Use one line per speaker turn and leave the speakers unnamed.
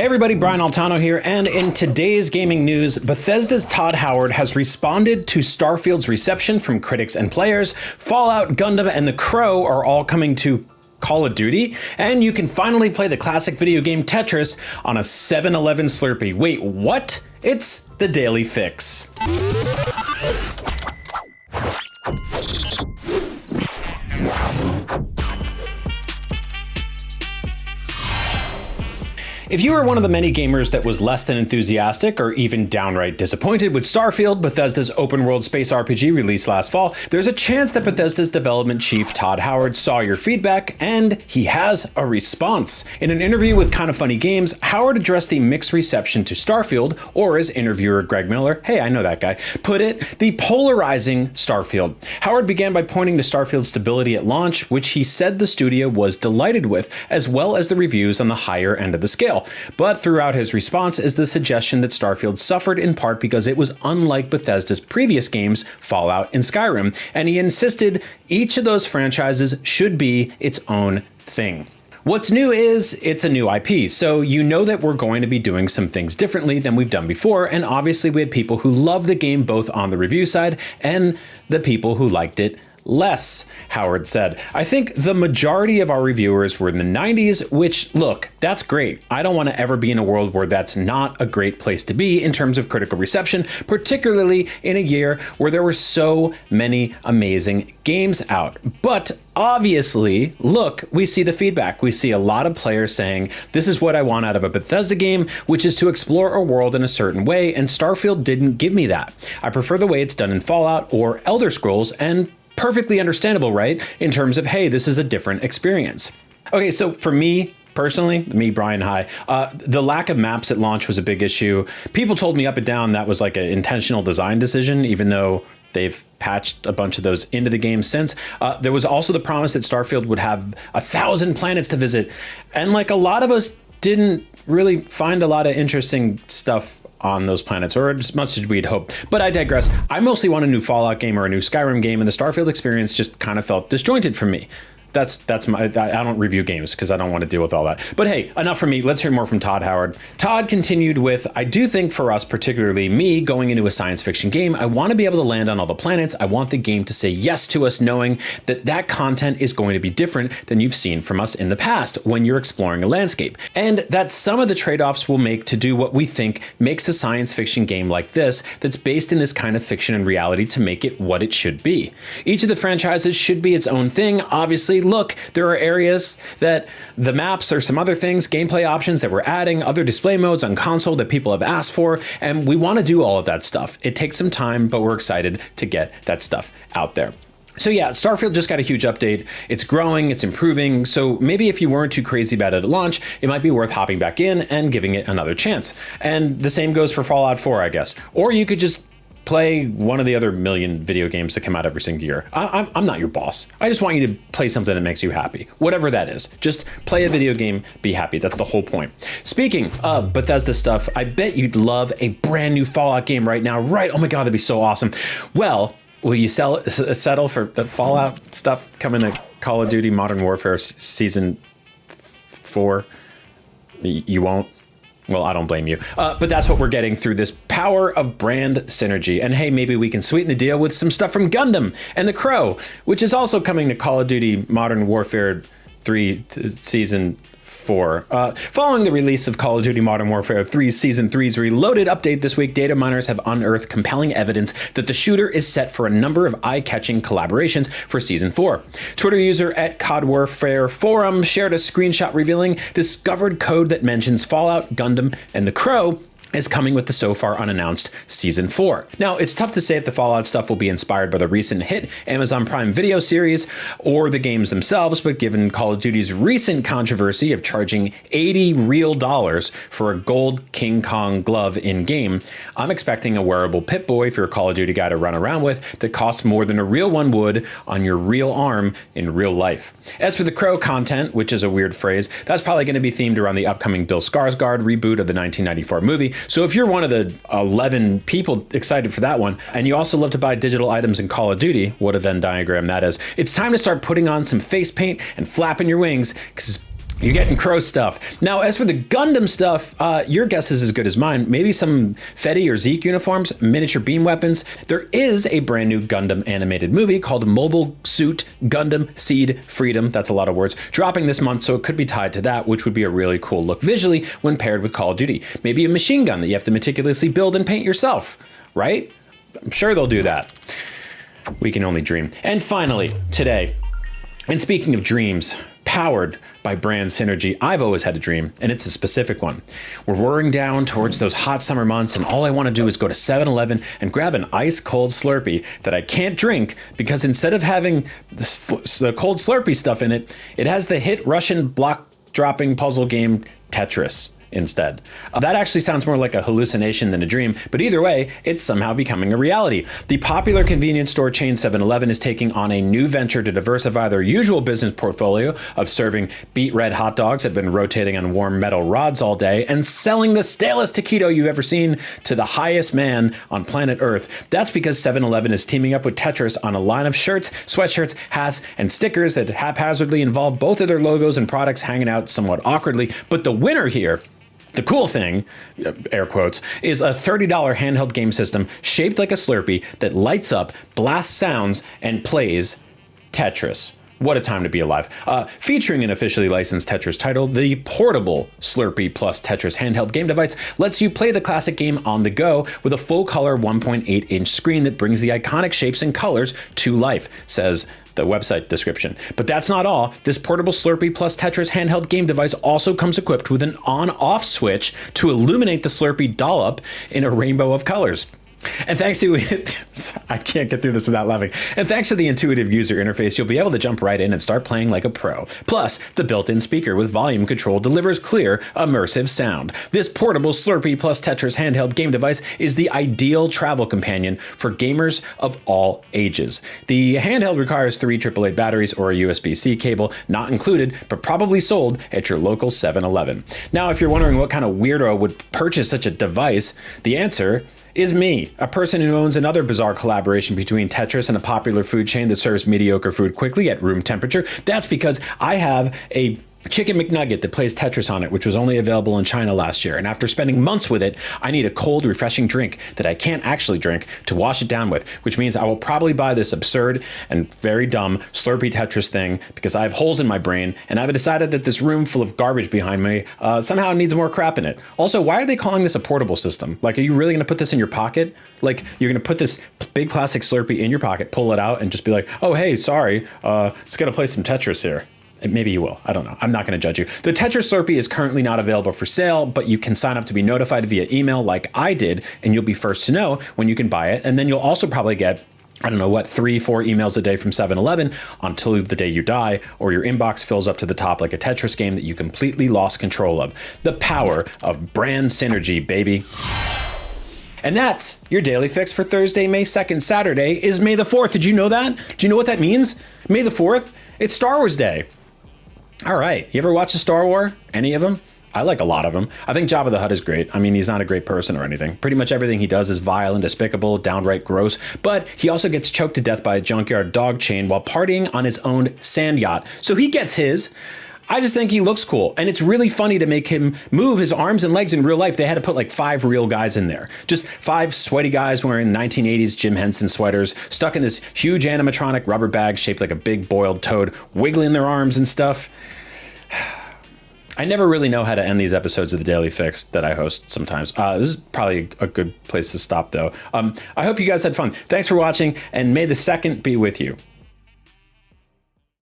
Hey everybody, Brian Altano here, and in today's gaming news, Bethesda's Todd Howard has responded to Starfield's reception from critics and players. Fallout, Gundam, and The Crow are all coming to Call of Duty, and you can finally play the classic video game Tetris on a 7-Eleven Slurpee. Wait, what? It's the Daily Fix. If you are one of the many gamers that was less than enthusiastic or even downright disappointed with Starfield, Bethesda's open-world space RPG released last fall, there's a chance that Bethesda's development chief Todd Howard saw your feedback and he has a response. In an interview with Kinda Funny Games, Howard addressed the mixed reception to Starfield, or as interviewer Greg Miller, hey, I know that guy, put it, the polarizing Starfield. Howard began by pointing to Starfield's stability at launch, which he said the studio was delighted with, as well as the reviews on the higher end of the scale. But throughout his response is the suggestion that Starfield suffered in part because it was unlike Bethesda's previous games, Fallout and Skyrim, and he insisted each of those franchises should be its own thing. What's new is it's a new IP, so you know that we're going to be doing some things differently than we've done before, and obviously we had people who loved the game both on the review side and the people who liked it less, Howard said. I think the majority of our reviewers were in the 90s, which, look, that's great. I don't want to ever be in a world where that's not a great place to be in terms of critical reception, particularly in a year where there were so many amazing games out. But obviously, look, we see the feedback. We see a lot of players saying, this is what I want out of a Bethesda game, which is to explore a world in a certain way, and Starfield didn't give me that. I prefer the way it's done in Fallout or Elder Scrolls, and perfectly understandable, right? In terms of, hey, this is a different experience. Okay, so for me, personally, Brian, hi, the lack of maps at launch was a big issue. People told me up and down that was like an intentional design decision, even though they've patched a bunch of those into the game since. There was also the promise that Starfield would have 1,000 planets to visit. And like a lot of us didn't really find a lot of interesting stuff on those planets, or as much as we'd hope. But I digress. I mostly want a new Fallout game or a new Skyrim game, and the Starfield experience just kind of felt disjointed for me. That's my, I don't review games because I don't want to deal with all that. But hey, enough from me. Let's hear more from Todd Howard. Todd continued with, I do think for us, particularly me, going into a science fiction game, I want to be able to land on all the planets. I want the game to say yes to us, knowing that that content is going to be different than you've seen from us in the past when you're exploring a landscape. And that some of the trade-offs we'll make to do what we think makes a science fiction game like this, that's based in this kind of fiction and reality, to make it what it should be. Each of the franchises should be its own thing. Obviously, look, there are areas that the maps or some other things, gameplay options that we're adding, other display modes on console that people have asked for, and we want to do all of that stuff. It takes some time, but we're excited to get that stuff out there. So yeah, Starfield just got a huge update. It's growing, it's improving, so maybe if you weren't too crazy about it at launch, it might be worth hopping back in and giving it another chance. And the same goes for Fallout 4, I guess. Or you could just play one of the other million video games that come out every single year. I'm not your boss. I just want you to play something that makes you happy. Whatever that is. Just play a video game, be happy. That's the whole point. Speaking of Bethesda stuff, I bet you'd love a brand new Fallout game right now, right? Oh my God, that'd be so awesome. Well, will you settle for the Fallout stuff coming to Call of Duty Modern Warfare Season 4? You won't? Well, I don't blame you. But that's what we're getting through this power of brand synergy. And hey, maybe we can sweeten the deal with some stuff from Gundam and The Crow, which is also coming to Call of Duty Modern Warfare 3 Season 4. Following the release of Call of Duty Modern Warfare 3 Season 3's Reloaded update this week, dataminers have unearthed compelling evidence that the shooter is set for a number of eye-catching collaborations for Season 4. Twitter user at COD Warfare Forum shared a screenshot revealing discovered code that mentions Fallout, Gundam, and The Crow is coming with the so far unannounced Season 4. Now, it's tough to say if the Fallout stuff will be inspired by the recent hit Amazon Prime Video series or the games themselves, but given Call of Duty's recent controversy of charging $80 real for a gold King Kong glove in-game, I'm expecting a wearable Pip-Boy for your Call of Duty guy to run around with that costs more than a real one would on your real arm in real life. As for the Crow content, which is a weird phrase, that's probably going to be themed around the upcoming Bill Skarsgård reboot of the 1994 movie. So if you're one of the 11 people excited for that one, and you also love to buy digital items in Call of Duty, what a Venn diagram that is, it's time to start putting on some face paint and flapping your wings, because You're getting Crow stuff. Now, as for the Gundam stuff, your guess is as good as mine. Maybe some Fetty or Zeke uniforms, miniature beam weapons. There is a brand new Gundam animated movie called Mobile Suit Gundam Seed Freedom. That's a lot of words. Dropping this month, so it could be tied to that, which would be a really cool look visually when paired with Call of Duty. Maybe a machine gun that you have to meticulously build and paint yourself, right? I'm sure they'll do that. We can only dream. And finally, today, and speaking of dreams, powered by brand synergy, I've always had a dream, and it's a specific one. We're whirring down towards those hot summer months, and all I want to do is go to 7-Eleven and grab an ice-cold Slurpee that I can't drink because instead of having the cold Slurpee stuff in it, it has the hit Russian block-dropping puzzle game Tetris instead. That actually sounds more like a hallucination than a dream, but either way, it's somehow becoming a reality. The popular convenience store chain 7-Eleven is taking on a new venture to diversify their usual business portfolio of serving beet red hot dogs that have been rotating on warm metal rods all day and selling the stalest taquito you've ever seen to the highest man on planet Earth. That's because 7-Eleven is teaming up with Tetris on a line of shirts, sweatshirts, hats, and stickers that haphazardly involve both of their logos and products hanging out somewhat awkwardly. But the winner here, the cool thing, air quotes, is a $30 handheld game system shaped like a Slurpee that lights up, blasts sounds, and plays Tetris. What a time to be alive. Featuring an officially licensed Tetris title, the portable Slurpee plus Tetris handheld game device lets you play the classic game on the go with a full-color 1.8-inch screen that brings the iconic shapes and colors to life, says the website description. But that's not all. This portable Slurpee plus Tetris handheld game device also comes equipped with an on-off switch to illuminate the Slurpee dollop in a rainbow of colors. And thanks to, I can't get through this without laughing. And thanks to the intuitive user interface, you'll be able to jump right in and start playing like a pro. Plus, the built-in speaker with volume control delivers clear, immersive sound. This portable Slurpee plus Tetris handheld game device is the ideal travel companion for gamers of all ages. The handheld requires 3 AAA batteries or a USB-C cable, not included, but probably sold at your local 7-Eleven. Now, if you're wondering what kind of weirdo would purchase such a device, the answer is me, a person who owns another bizarre collaboration between Tetris and a popular food chain that serves mediocre food quickly at room temperature. That's because I have a Chicken McNugget that plays Tetris on it, which was only available in China last year. And after spending months with it, I need a cold, refreshing drink that I can't actually drink to wash it down with, which means I will probably buy this absurd and very dumb Slurpee Tetris thing because I have holes in my brain and I've decided that this room full of garbage behind me somehow needs more crap in it. Also, why are they calling this a portable system? Like, are you really going to put this in your pocket? Like, you're going to put this big plastic Slurpee in your pocket, pull it out, and just be like, oh, hey, sorry, it's going to play some Tetris here. Maybe you will. I don't know. I'm not going to judge you. The Tetris Slurpee is currently not available for sale, but you can sign up to be notified via email like I did, and you'll be first to know when you can buy it. And then you'll also probably get, I don't know what, 3-4 emails a day from 7-Eleven until the day you die, or your inbox fills up to the top like a Tetris game that you completely lost control of. The power of brand synergy, baby. And that's your daily fix for Thursday, May 2nd. Saturday is May the 4th. Did you know that? Do you know what that means? May the 4th? It's Star Wars Day. All right. You ever watch a Star Wars? Any of them? I like a lot of them. I think Jabba the Hutt is great. I mean, he's not a great person or anything. Pretty much everything he does is vile and despicable, downright gross. But he also gets choked to death by a junkyard dog chain while partying on his own sand yacht. So he gets his. I just think he looks cool. And it's really funny to make him move his arms and legs in real life. They had to put like 5 real guys in there. Just 5 sweaty guys wearing 1980s Jim Henson sweaters, stuck in this huge animatronic rubber bag shaped like a big boiled toad, wiggling their arms and stuff. I never really know how to end these episodes of the Daily Fix that I host sometimes. This is probably a good place to stop, though. I hope you guys had fun. Thanks for watching, and may the 2nd be with you.